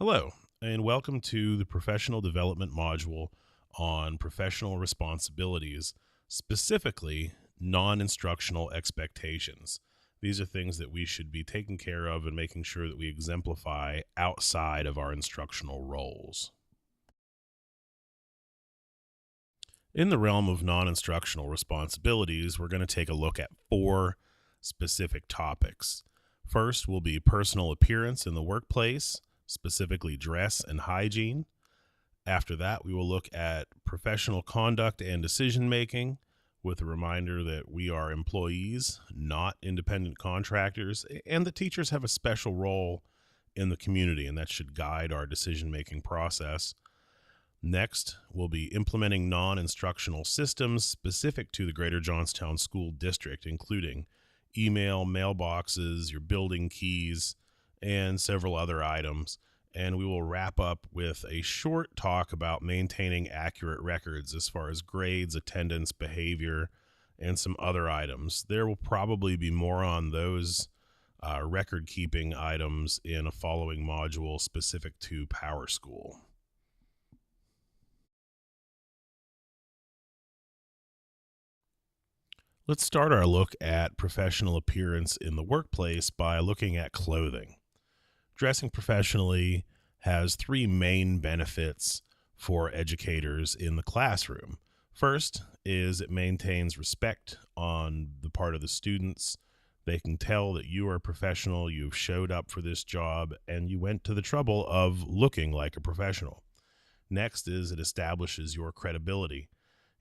Hello, and welcome to the professional development module on professional responsibilities, specifically non-instructional expectations. These are things that we should be taking care of and making sure that we exemplify outside of our instructional roles. In the realm of non-instructional responsibilities, we're going to take a look at four specific topics. First will be personal appearance in the workplace, specifically dress and hygiene. After that, we will look at professional conduct and decision making, with a reminder that we are employees, not independent contractors, and that teachers have a special role in the community, and that should guide our decision making process. Next, we'll be implementing non-instructional systems specific to the Greater Johnstown School District, including email, mailboxes, your building keys, and several other items. And we will wrap up with a short talk about maintaining accurate records as far as grades, attendance, behavior, and some other items. There will probably be more on those record-keeping items in a following module specific to Power School. Let's start our look at professional appearance in the workplace by looking at clothing. Dressing professionally has three main benefits for educators in the classroom. First is it maintains respect on the part of the students. They can tell that you are a professional, you've showed up for this job, and you went to the trouble of looking like a professional. Next is it establishes your credibility.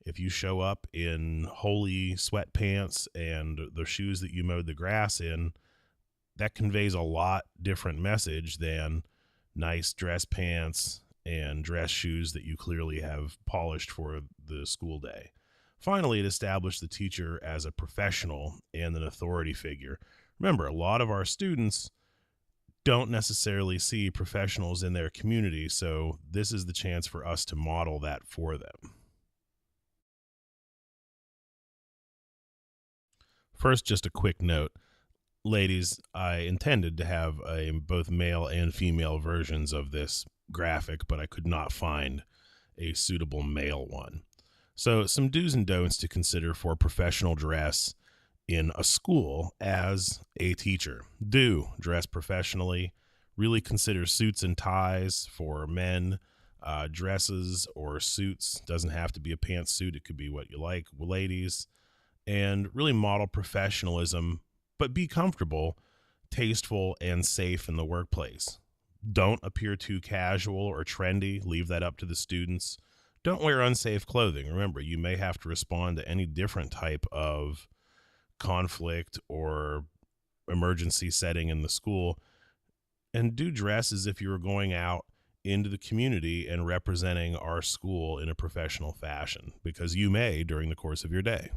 If you show up in holey sweatpants and the shoes that you mowed the grass in, that conveys a lot different message than nice dress pants and dress shoes that you clearly have polished for the school day. Finally, it established the teacher as a professional and an authority figure. Remember, a lot of our students don't necessarily see professionals in their community, so this is the chance for us to model that for them. First, just a quick note. Ladies, I intended to have both male and female versions of this graphic, but I could not find a suitable male one. So some do's and don'ts to consider for professional dress in a school as a teacher. Do dress professionally. Really consider suits and ties for men. Dresses or suits, doesn't have to be a pantsuit. It could be what you like, ladies. And really model professionalism, but be comfortable, tasteful, and safe in the workplace. Don't appear too casual or trendy. Leave that up to the students. Don't wear unsafe clothing. Remember, you may have to respond to any different type of conflict or emergency setting in the school. And do dress as if you were going out into the community and representing our school in a professional fashion, because you may during the course of your day.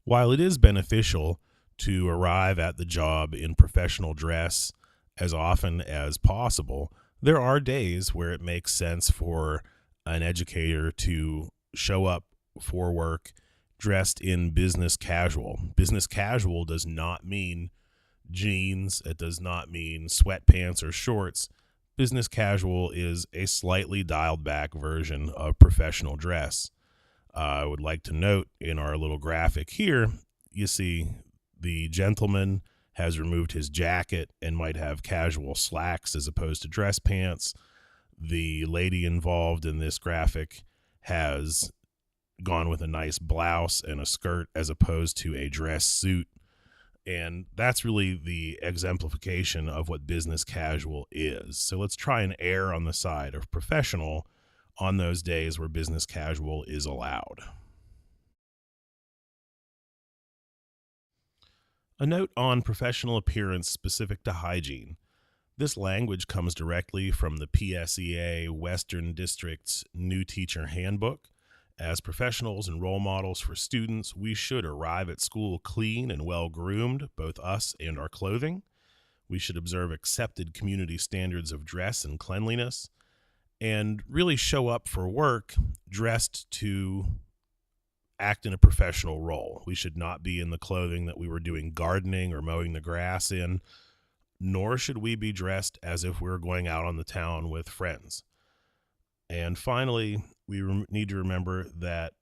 While it is beneficial to arrive at the job in professional dress as often as possible, there are days where it makes sense for an educator to show up for work dressed in business casual. Business casual does not mean jeans. It does not mean sweatpants or shorts. Business casual is a slightly dialed back version of professional dress. I would like to note in our little graphic here, you see the gentleman has removed his jacket and might have casual slacks as opposed to dress pants. The lady involved in this graphic has gone with a nice blouse and a skirt as opposed to a dress suit. And that's really the exemplification of what business casual is. So let's try and err on the side of professional on those days where business casual is allowed. A note on professional appearance specific to hygiene. This language comes directly from the PSEA Western District's New Teacher Handbook. As professionals and role models for students, we should arrive at school clean and well-groomed, both us and our clothing. We should observe accepted community standards of dress and cleanliness, and really show up for work dressed to act in a professional role. We should not be in the clothing that we were doing gardening or mowing the grass in. nor should we be dressed as if we're going out on the town with friends. And finally, we need to remember that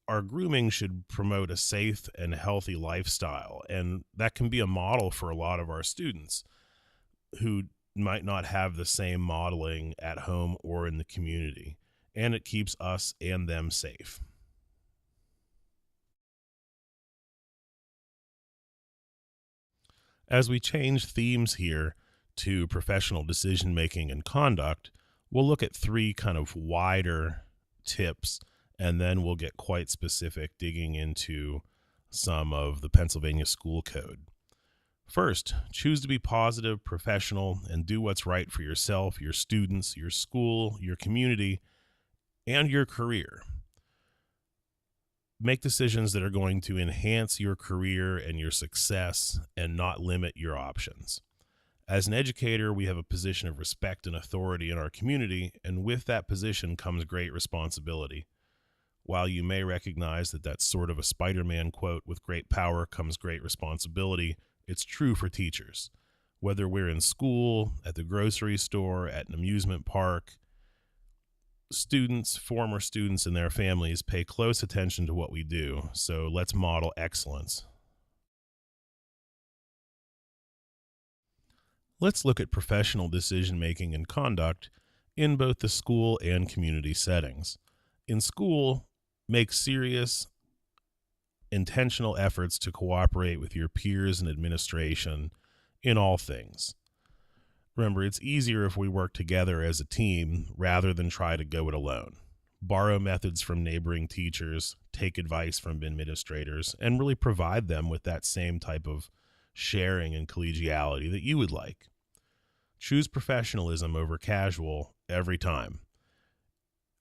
our grooming should promote a safe and healthy lifestyle, and that can be a model for a lot of our students who might not have the same modeling at home or in the community, and it keeps us and them safe. As we change themes here to professional decision making and conduct, we'll look at three kind of wider tips, and then we'll get quite specific, digging into some of the Pennsylvania School Code. First, choose to be positive, professional, and do what's right for yourself, your students, your school, your community, and your career. Make decisions that are going to enhance your career and your success and not limit your options. As an educator, we have a position of respect and authority in our community, and with that position comes great responsibility. While you may recognize that that's sort of a Spider-Man quote, with great power comes great responsibility, it's true for teachers. Whether we're in school, at the grocery store, at an amusement park, students, former students, and their families pay close attention to what we do, so let's model excellence. Let's look at professional decision-making and conduct in both the school and community settings. In school, make serious, intentional efforts to cooperate with your peers and administration in all things. Remember, it's easier if we work together as a team rather than try to go it alone. Borrow methods from neighboring teachers, take advice from administrators, and really provide them with that same type of sharing and collegiality that you would like. Choose professionalism over casual every time.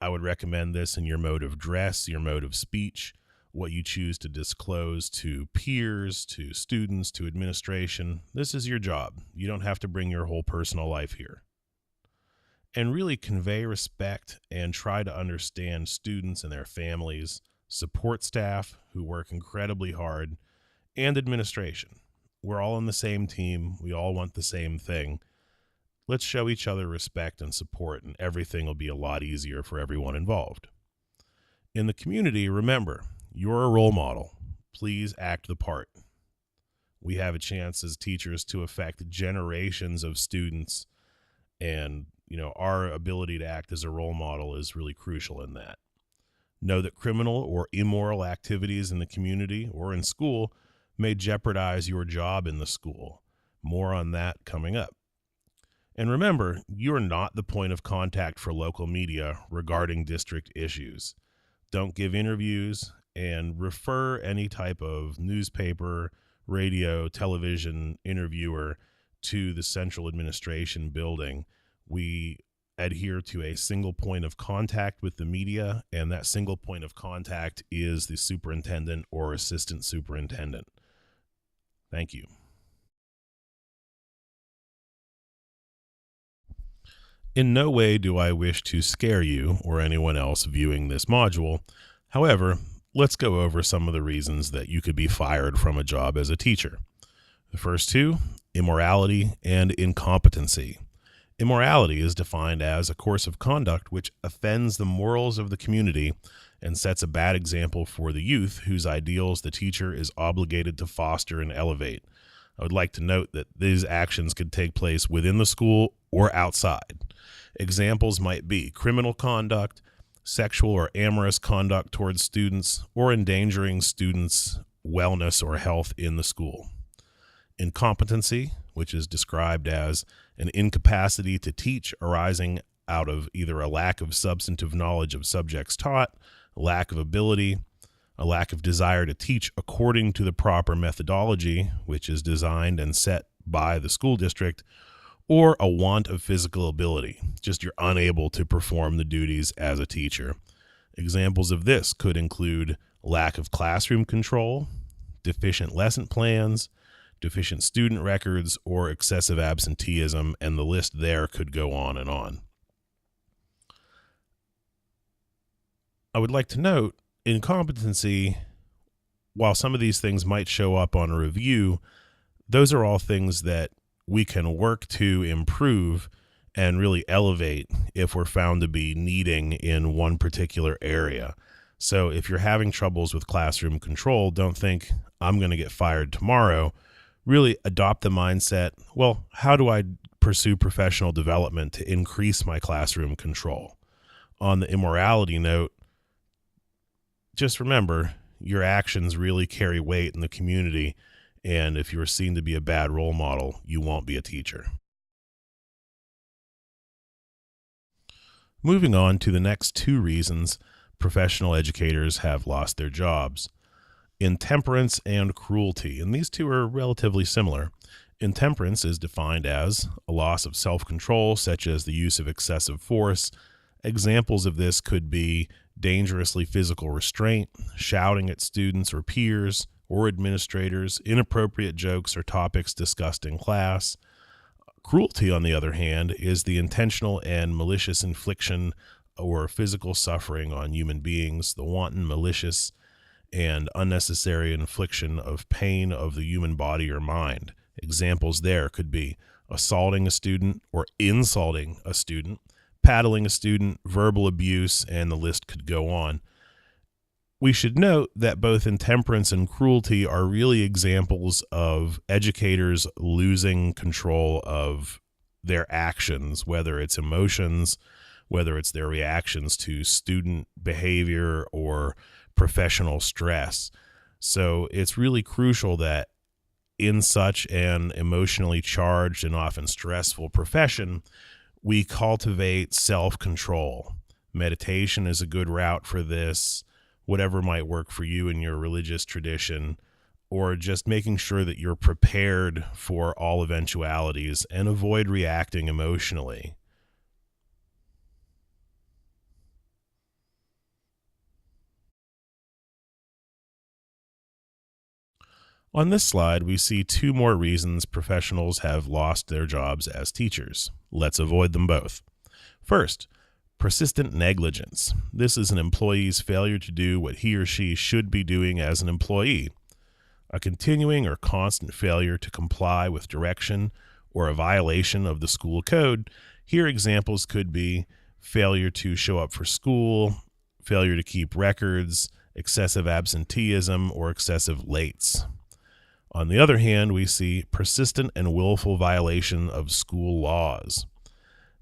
I would recommend this in your mode of dress, your mode of speech, what you choose to disclose to peers, to students, to administration. This is your job. You don't have to bring your whole personal life here. And really convey respect and try to understand students and their families, support staff who work incredibly hard, and administration. We're all on the same team. We all want the same thing. Let's show each other respect and support, and everything will be a lot easier for everyone involved. In the community, remember, you're a role model. Please act the part. We have a chance as teachers to affect generations of students, and our ability to act as a role model is really crucial in that. Know that criminal or immoral activities in the community or in school may jeopardize your job in the school. More on that coming up. And remember, you're not the point of contact for local media regarding district issues. Don't give interviews, and refer any type of newspaper, radio, television interviewer to the central administration building. We adhere to a single point of contact with the media, and that single point of contact is the superintendent or assistant superintendent. Thank you. In no way do I wish to scare you or anyone else viewing this module. However, let's go over some of the reasons that you could be fired from a job as a teacher. The first two, immorality and incompetency. Immorality is defined as a course of conduct which offends the morals of the community and sets a bad example for the youth whose ideals the teacher is obligated to foster and elevate. I would like to note that these actions could take place within the school or outside. Examples might be criminal conduct, sexual or amorous conduct towards students, or endangering students' wellness or health in the school. Incompetency, which is described as an incapacity to teach arising out of either a lack of substantive knowledge of subjects taught, lack of ability, a lack of desire to teach according to the proper methodology, which is designed and set by the school district, or a want of physical ability, just you're unable to perform the duties as a teacher. Examples of this could include lack of classroom control, deficient lesson plans, deficient student records, or excessive absenteeism, and the list there could go on and on. I would like to note, incompetency, while some of these things might show up on a review, those are all things that we can work to improve and really elevate if we're found to be needing in one particular area. So if you're having troubles with classroom control, don't think I'm going to get fired tomorrow. Really adopt the mindset, well, how do I pursue professional development to increase my classroom control? On the immorality note, just remember your actions really carry weight in the community, and if you're seen to be a bad role model, you won't be a teacher. Moving on to the next two reasons professional educators have lost their jobs: intemperance and cruelty. And these two are relatively similar. Intemperance is defined as a loss of self-control, such as the use of excessive force. Examples of this could be dangerously physical restraint, shouting at students or peers or administrators, inappropriate jokes or topics discussed in class. Cruelty, on the other hand, is the intentional and malicious infliction or physical suffering on human beings, the wanton, malicious, and unnecessary infliction of pain of the human body or mind. Examples there could be assaulting a student or insulting a student, paddling a student, verbal abuse, and the list could go on. We should note that both intemperance and cruelty are really examples of educators losing control of their actions, whether it's emotions, whether it's their reactions to student behavior or professional stress. So it's really crucial that in such an emotionally charged and often stressful profession, we cultivate self-control. Meditation is a good route for this, whatever might work for you in your religious tradition, or just making sure that you're prepared for all eventualities and avoid reacting emotionally. On this slide, we see two more reasons professionals have lost their jobs as teachers. Let's avoid them both. First, persistent negligence. This is an employee's failure to do what he or she should be doing as an employee. A continuing or constant failure to comply with direction or a violation of the school code. Here, examples could be failure to show up for school, failure to keep records, excessive absenteeism, or excessive lates. On the other hand, we see persistent and willful violation of school laws.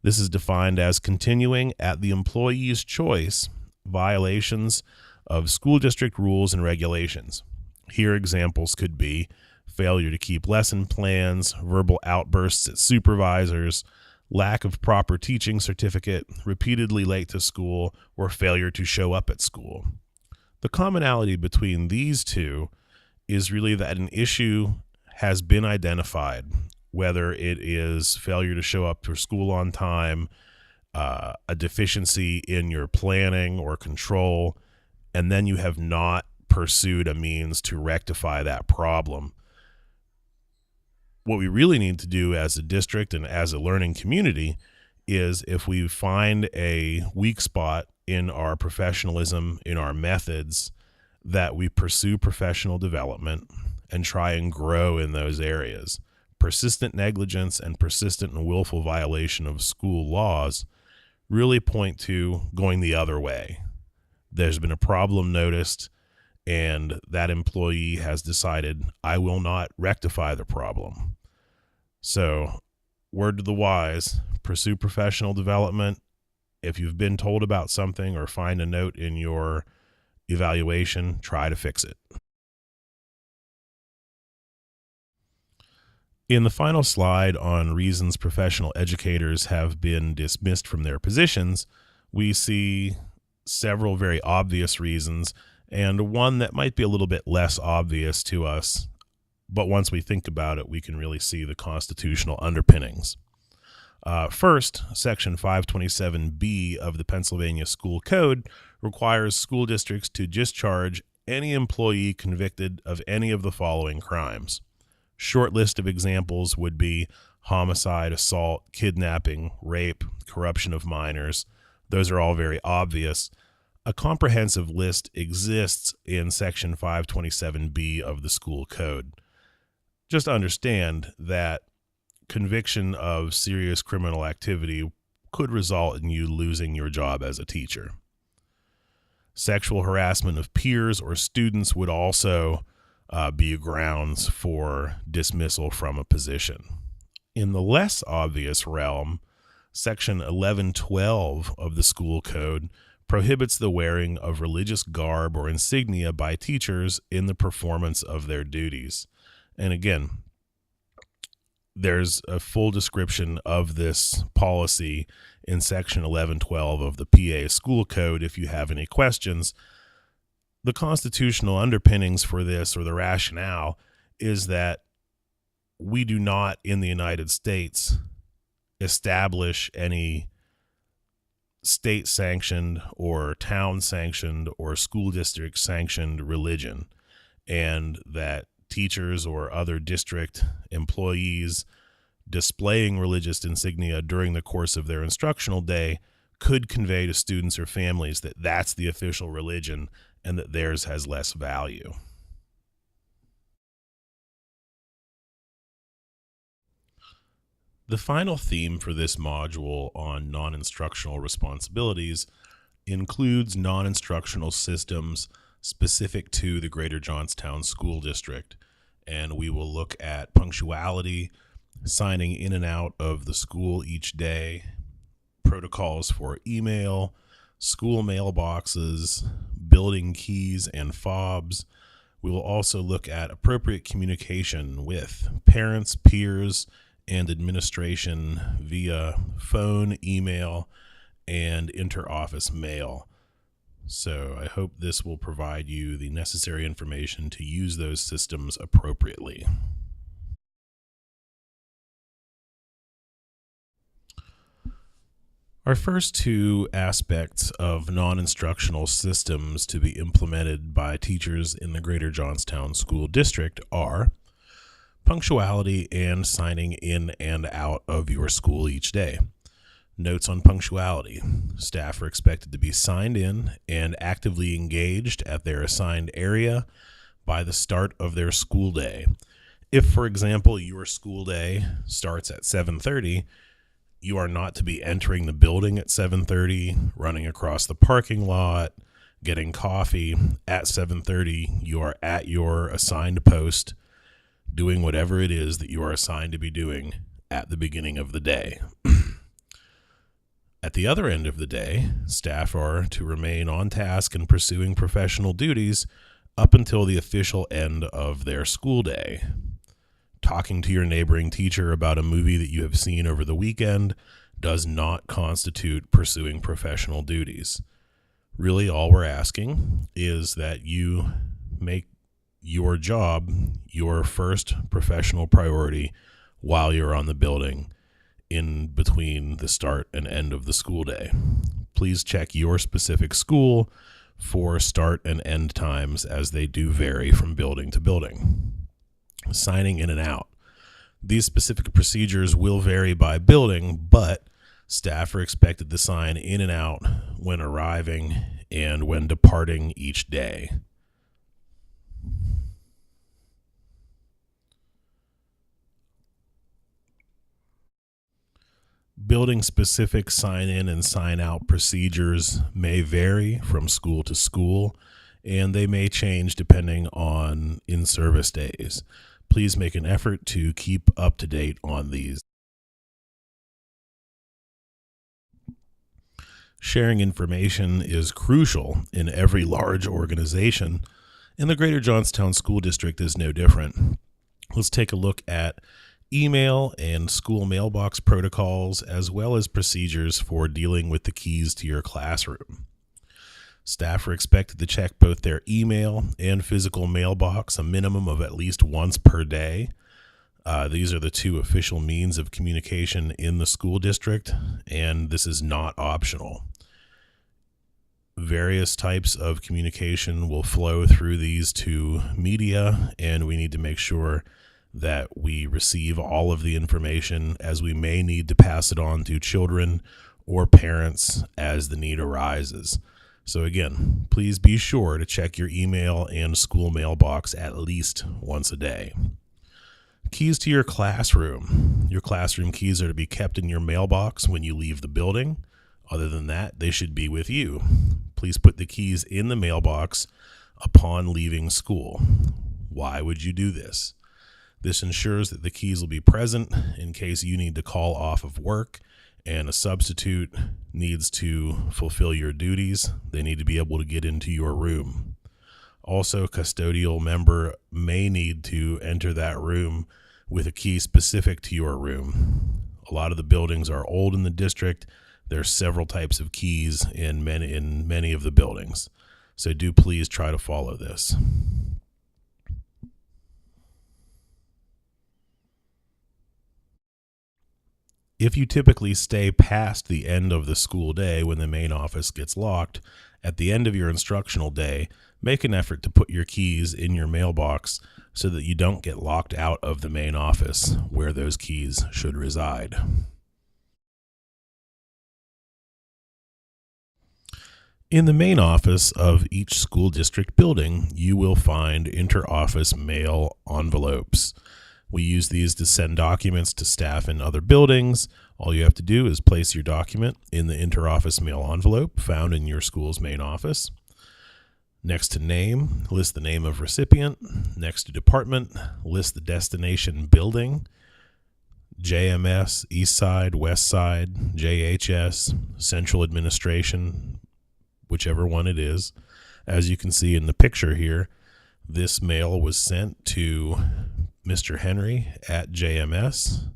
This is defined as continuing at the employee's choice violations of school district rules and regulations. Here, examples could be failure to keep lesson plans, verbal outbursts at supervisors, lack of proper teaching certificate, repeatedly late to school, or failure to show up at school. The commonality between these two is really that an issue has been identified, whether it is failure to show up for school on time, a deficiency in your planning or control, and then you have not pursued a means to rectify that problem. What we really need to do as a district and as a learning community is, if we find a weak spot in our professionalism, in our methods, that we pursue professional development and try and grow in those areas. Persistent negligence and persistent and willful violation of school laws really point to going the other way. There's been a problem noticed, and that employee has decided, I will not rectify the problem. So, word to the wise, pursue professional development. If you've been told about something or find a note in your evaluation, try to fix it. In the final slide on reasons professional educators have been dismissed from their positions, we see several very obvious reasons, and one that might be a little bit less obvious to us, but once we think about it, we can really see the constitutional underpinnings. First, Section 527B of the Pennsylvania School Code requires school districts to discharge any employee convicted of any of the following crimes. Short list of examples would be homicide, assault, kidnapping, rape, corruption of minors. Those are all very obvious. A comprehensive list exists in Section 527B of the School Code. Just understand that conviction of serious criminal activity could result in you losing your job as a teacher. Sexual harassment of peers or students would also be grounds for dismissal from a position. In the less obvious realm, Section 1112 of the school code prohibits the wearing of religious garb or insignia by teachers in the performance of their duties. And again, there's a full description of this policy in Section 1112 of the PA School Code if you have any questions. The constitutional underpinnings for this, or the rationale, is that we do not in the United States establish any state-sanctioned or town-sanctioned or school district-sanctioned religion, and that teachers or other district employees displaying religious insignia during the course of their instructional day could convey to students or families that that's the official religion and that theirs has less value. The final theme for this module on non-instructional responsibilities includes non-instructional systems specific to the Greater Johnstown School District, and we will look at punctuality, signing in and out of the school each day, protocols for email, school mailboxes, building keys and fobs. We will also look at appropriate communication with parents, peers, and administration via phone, email, and interoffice mail. So I hope this will provide you the necessary information to use those systems appropriately. Our first two aspects of non-instructional systems to be implemented by teachers in the Greater Johnstown School District are punctuality and signing in and out of your school each day. Notes on punctuality. Staff are expected to be signed in and actively engaged at their assigned area by the start of their school day. If, for example, your school day starts at 7:30, you are not to be entering the building at 7:30, running across the parking lot, getting coffee. At 7:30, you are at your assigned post, doing whatever it is that you are assigned to be doing at the beginning of the day. At the other end of the day, staff are to remain on task and pursuing professional duties up until the official end of their school day. Talking to your neighboring teacher about a movie that you have seen over the weekend does not constitute pursuing professional duties. Really, all we're asking is that you make your job your first professional priority while you're on the building in between the start and end of the school day. Please check your specific school for start and end times, as they do vary from building to building. Signing in and out. These specific procedures will vary by building, but staff are expected to sign in and out when arriving and when departing each day. Building-specific sign-in and sign-out procedures may vary from school to school, and they may change depending on in-service days. Please make an effort to keep up to date on these. Sharing information is crucial in every large organization, and the Greater Johnstown School District is no different. Let's take a look at email and school mailbox protocols, as well as procedures for dealing with the keys to your classroom. Staff are expected to check both their email and physical mailbox a minimum of at least once per day. These are the two official means of communication in the school district, and this is not optional. Various types of communication will flow through these two media, and we need to make sure that we receive all of the information, as we may need to pass it on to children or parents as the need arises. So again, please be sure to check your email and school mailbox at least once a day. Keys to your classroom. Your classroom keys are to be kept in your mailbox when you leave the building. Other than that, they should be with you. Please put the keys in the mailbox upon leaving school. Why would you do this? This ensures that the keys will be present in case you need to call off of work and a substitute needs to fulfill your duties. They need to be able to get into your room. Also, a custodial member may need to enter that room with a key specific to your room. A lot of the buildings are old in the district. There are several types of keys in many of the buildings. So do please try to follow this. If you typically stay past the end of the school day when the main office gets locked, at the end of your instructional day, make an effort to put your keys in your mailbox so that you don't get locked out of the main office where those keys should reside. In the main office of each school district building, you will find Interoffice Mail envelopes. We use these to send documents to staff in other buildings. All you have to do is place your document in the Interoffice Mail envelope found in your school's main office. Next to name, list the name of recipient. Next to department, list the destination building. JMS, East Side, West Side, JHS, Central Administration, whichever one it is. As you can see in the picture here, this mail was sent to Mr. Henry at JMS.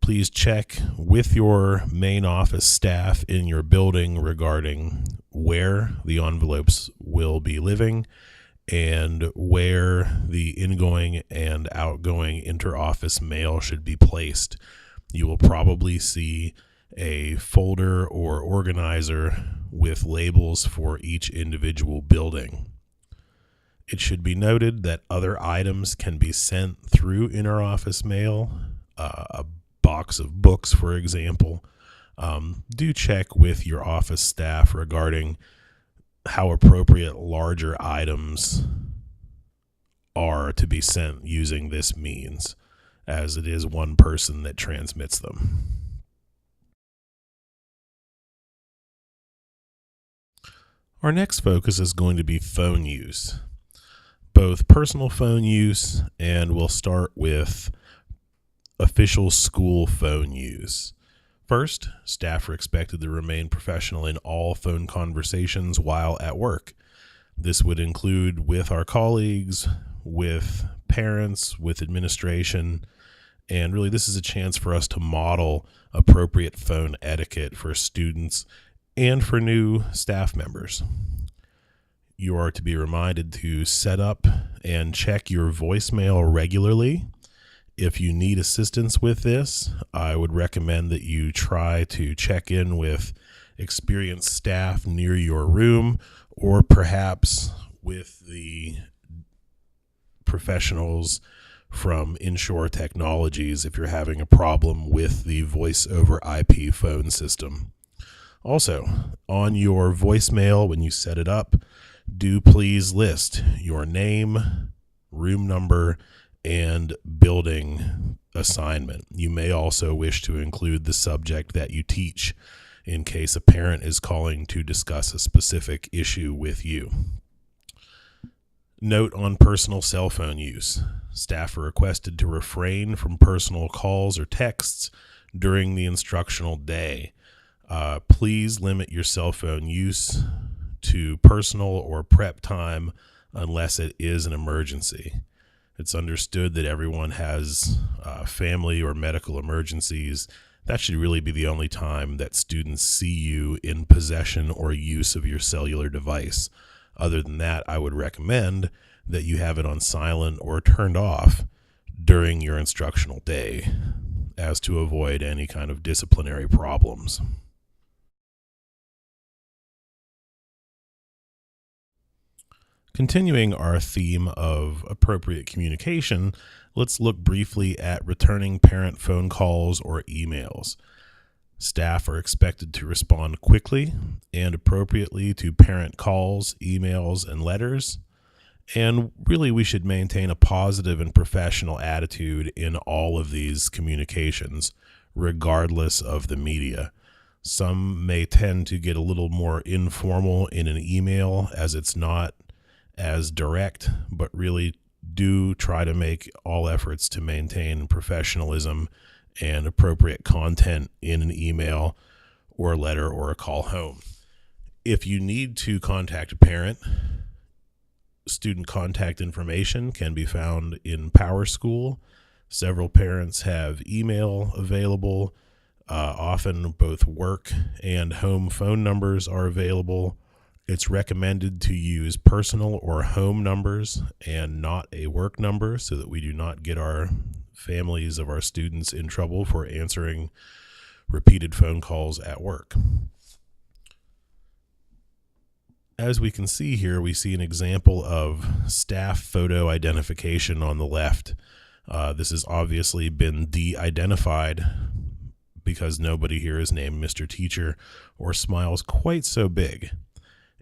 Please check with your main office staff in your building regarding where the envelopes will be living and where the ingoing and outgoing interoffice mail should be placed. You will probably see a folder or organizer with labels for each individual building. It should be noted that other items can be sent through interoffice mail, a box of books, for example. Do check with your office staff regarding how appropriate larger items are to be sent using this means, as it is one person that transmits them. Our next focus is going to be phone use, both personal phone use, and we'll start with official school phone use. First, staff are expected to remain professional in all phone conversations while at work. This would include with our colleagues, with parents, with administration, and really this is a chance for us to model appropriate phone etiquette for students and for new staff members. You are to be reminded to set up and check your voicemail regularly. If you need assistance with this, I would recommend that you try to check in with experienced staff near your room, or perhaps with the professionals from Inshore Technologies if you're having a problem with the voice over IP phone system. Also, on your voicemail, when you set it up, do please list your name, room number, and building assignment. You may also wish to include the subject that you teach in case a parent is calling to discuss a specific issue with you. Note on personal cell phone use. Staff are requested to refrain from personal calls or texts during the instructional day. Please limit your cell phone use to personal or prep time unless it is an emergency. It's understood that everyone has family or medical emergencies. That should really be the only time that students see you in possession or use of your cellular device. Other than that, I would recommend that you have it on silent or turned off during your instructional day, as to avoid any kind of disciplinary problems. Continuing our theme of appropriate communication, let's look briefly at returning parent phone calls or emails. Staff are expected to respond quickly and appropriately to parent calls, emails, and letters. And really, we should maintain a positive and professional attitude in all of these communications, regardless of the media. Some may tend to get a little more informal in an email, as it's not as direct, but really do try to make all efforts to maintain professionalism and appropriate content in an email or a letter or a call home. If you need to contact a parent, student contact information can be found in PowerSchool. Several parents have email available. Often both work and home phone numbers are available. It's recommended to use personal or home numbers and not a work number, so that we do not get our families of our students in trouble for answering repeated phone calls at work. As we can see here, we see an example of staff photo identification on the left. This has obviously been de-identified because nobody here is named Mr. Teacher or smiles quite so big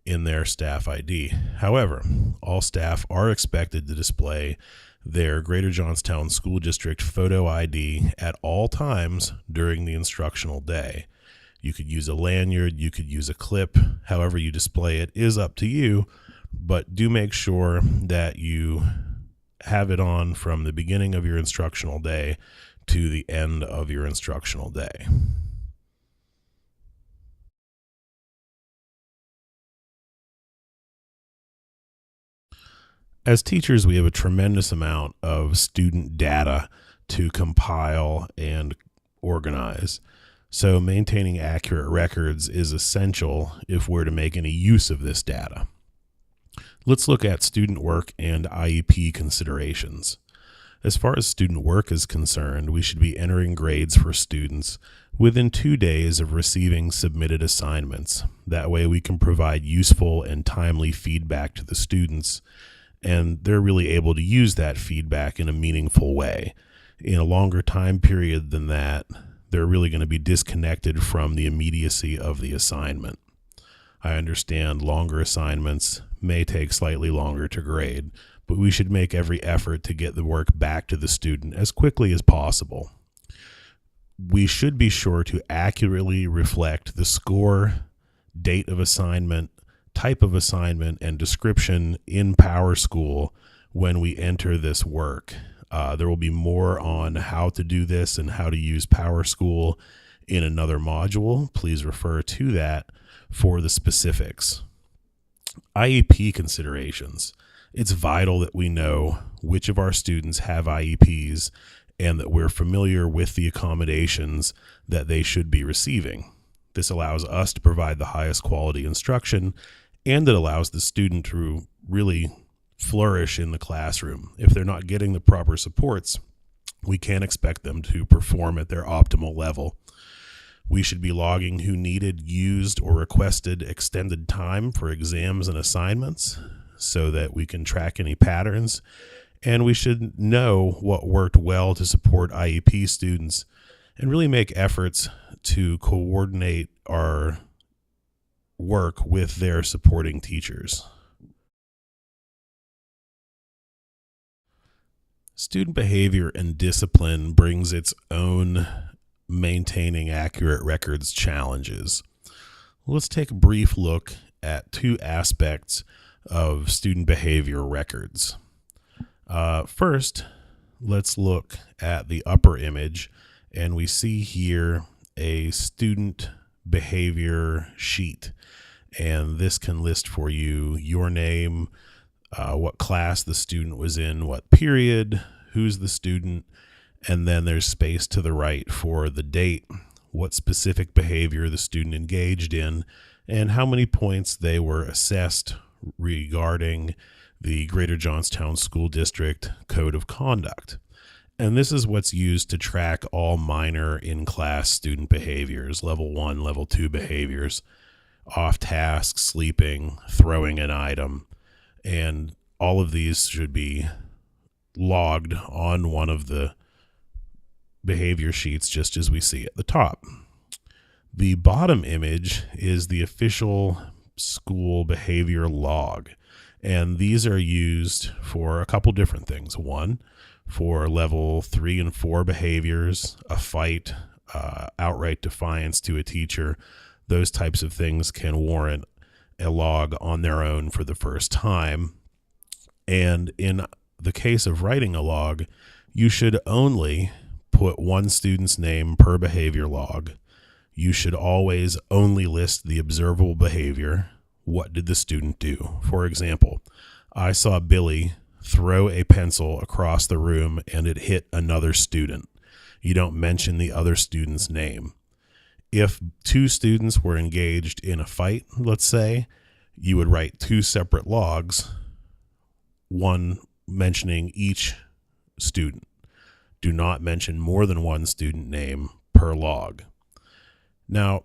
in their staff ID. However, all staff are expected to display their Greater Johnstown School District photo ID at all times during the instructional day. You could use a lanyard, you could use a clip, however you display it is up to you, but do make sure that you have it on from the beginning of your instructional day to the end of your instructional day. As teachers, we have a tremendous amount of student data to compile and organize. So maintaining accurate records is essential if we're to make any use of this data. Let's look at student work and IEP considerations. As far as student work is concerned, we should be entering grades for students within 2 days of receiving submitted assignments. That way we can provide useful and timely feedback to the students, and they're really able to use that feedback in a meaningful way. In a longer time period than that, they're really going to be disconnected from the immediacy of the assignment. I understand longer assignments may take slightly longer to grade, but we should make every effort to get the work back to the student as quickly as possible. We should be sure to accurately reflect the score, date of assignment, type of assignment, and description in PowerSchool when we enter this work. There will be more on how to do this and how to use PowerSchool in another module. Please refer to that for the specifics. IEP considerations. It's vital that we know which of our students have IEPs and that we're familiar with the accommodations that they should be receiving. This allows us to provide the highest quality instruction, and it allows the student to really flourish in the classroom. If they're not getting the proper supports, we can't expect them to perform at their optimal level. We should be logging who needed, used, or requested extended time for exams and assignments so that we can track any patterns. And we should know what worked well to support IEP students and really make efforts to coordinate our work with their supporting teachers. Student behavior and discipline brings its own maintaining accurate records challenges. Let's take a brief look at two aspects of student behavior records. First, let's look at the upper image, and we see here a student behavior sheet, and this can list for you your name, what class the student was in, what period, who's the student, and then there's space to the right for the date, what specific behavior the student engaged in, and how many points they were assessed regarding the Greater Johnstown School District Code of Conduct. And this is what's used to track all minor in-class student behaviors, level 1, level 2 behaviors, off task, sleeping, throwing an item, and all of these should be logged on one of the behavior sheets, just as we see at the top. The bottom image is the official school behavior log, And these are used for a couple different things. One, for level 3 and 4 behaviors, a fight, outright defiance to a teacher. Those types of things can warrant a log on their own for the first time. And in the case of writing a log, you should only put one student's name per behavior log. You should always only list the observable behavior. What did the student do? For example, I saw Billy throw a pencil across the room and it hit another student. You don't mention the other student's name. If two students were engaged in a fight, let's say, you would write two separate logs, one mentioning each student. Do not mention more than one student name per log. Now,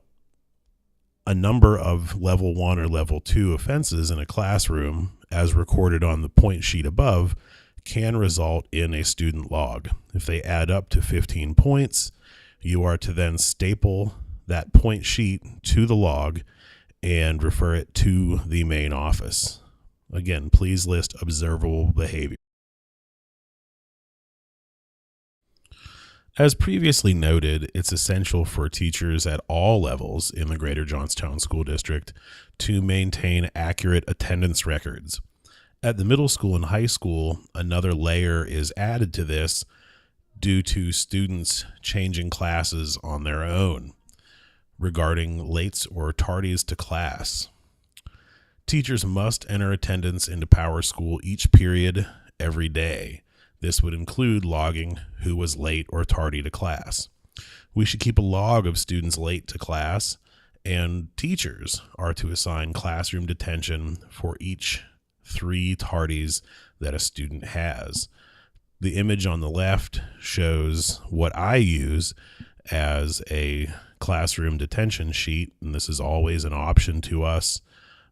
a number of level 1 or level 2 offenses in a classroom, as recorded on the point sheet above, can result in a student log. If they add up to 15 points, you are to then staple that point sheet to the log and refer it to the main office. Again, please list observable behavior. As previously noted, it's essential for teachers at all levels in the Greater Johnstown School District to maintain accurate attendance records. At the middle school and high school, another layer is added to this due to students changing classes on their own regarding lates or tardies to class. Teachers must enter attendance into Power School each period every day. This would include logging who was late or tardy to class. We should keep a log of students late to class, and teachers are to assign classroom detention for each 3 tardies that a student has. The image on the left shows what I use as a classroom detention sheet, and this is always an option to us,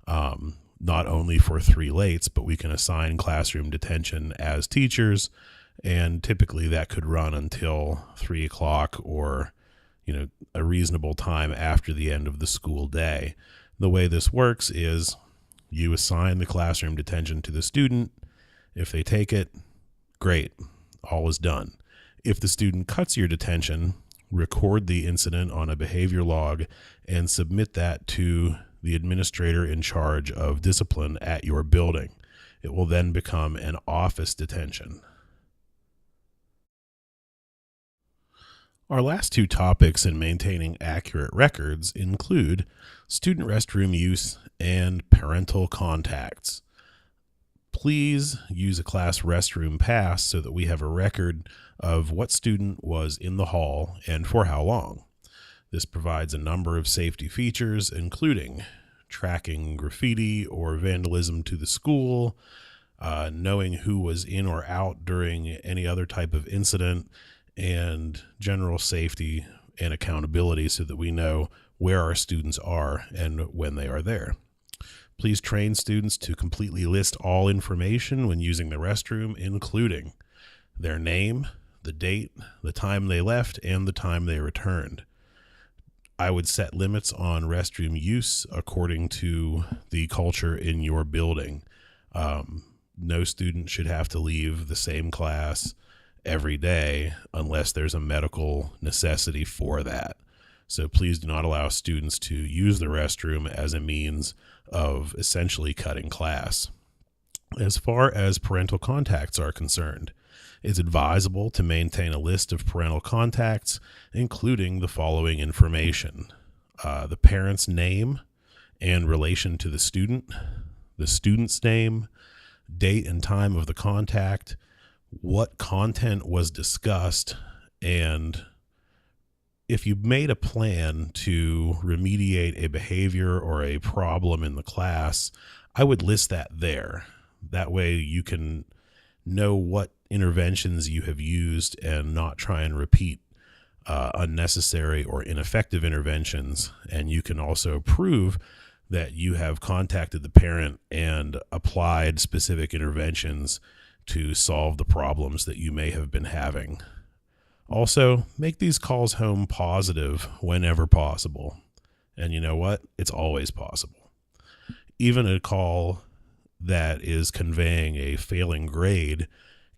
not only for 3 lates, but we can assign classroom detention as teachers, and typically that could run until 3 o'clock or a reasonable time after the end of the school day. The way this works is you assign the classroom detention to the student. If they take it, great, all is done. If the student cuts your detention, record the incident on a behavior log and submit that to the administrator in charge of discipline at your building. It will then become an office detention. Our last 2 topics in maintaining accurate records include student restroom use and parental contacts. Please use a class restroom pass so that we have a record of what student was in the hall and for how long. This provides a number of safety features, including tracking graffiti or vandalism to the school, knowing who was in or out during any other type of incident, and general safety and accountability so that we know where our students are and when they are there. Please train students to completely list all information when using the restroom, including their name, the date, the time they left, and the time they returned. I would set limits on restroom use according to the culture in your building. No student should have to leave the same class every day unless there's a medical necessity for that. So please do not allow students to use the restroom as a means of essentially cutting class. As far as parental contacts are concerned, it's advisable to maintain a list of parental contacts, including the following information: the parent's name and relation to the student's name, date and time of the contact, what content was discussed, and if you made a plan to remediate a behavior or a problem in the class, I would list that there. That way you can know what interventions you have used and not try and repeat unnecessary or ineffective interventions. And you can also prove that you have contacted the parent and applied specific interventions to solve the problems that you may have been having. Also, make these calls home positive whenever possible. And you know what? It's always possible. Even a call that is conveying a failing grade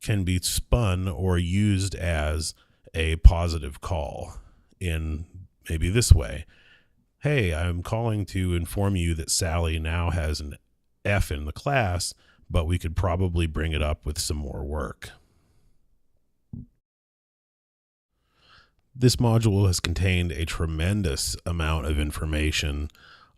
can be spun or used as a positive call in maybe this way. Hey, I'm calling to inform you that Sally now has an F in the class, but we could probably bring it up with some more work. This module has contained a tremendous amount of information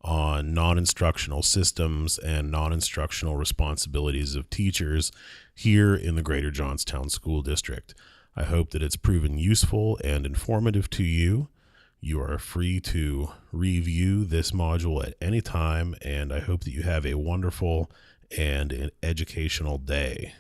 on non-instructional systems and non-instructional responsibilities of teachers here in the Greater Johnstown School District. I hope that it's proven useful and informative to you. You are free to review this module at any time, and I hope that you have a wonderful and an educational day.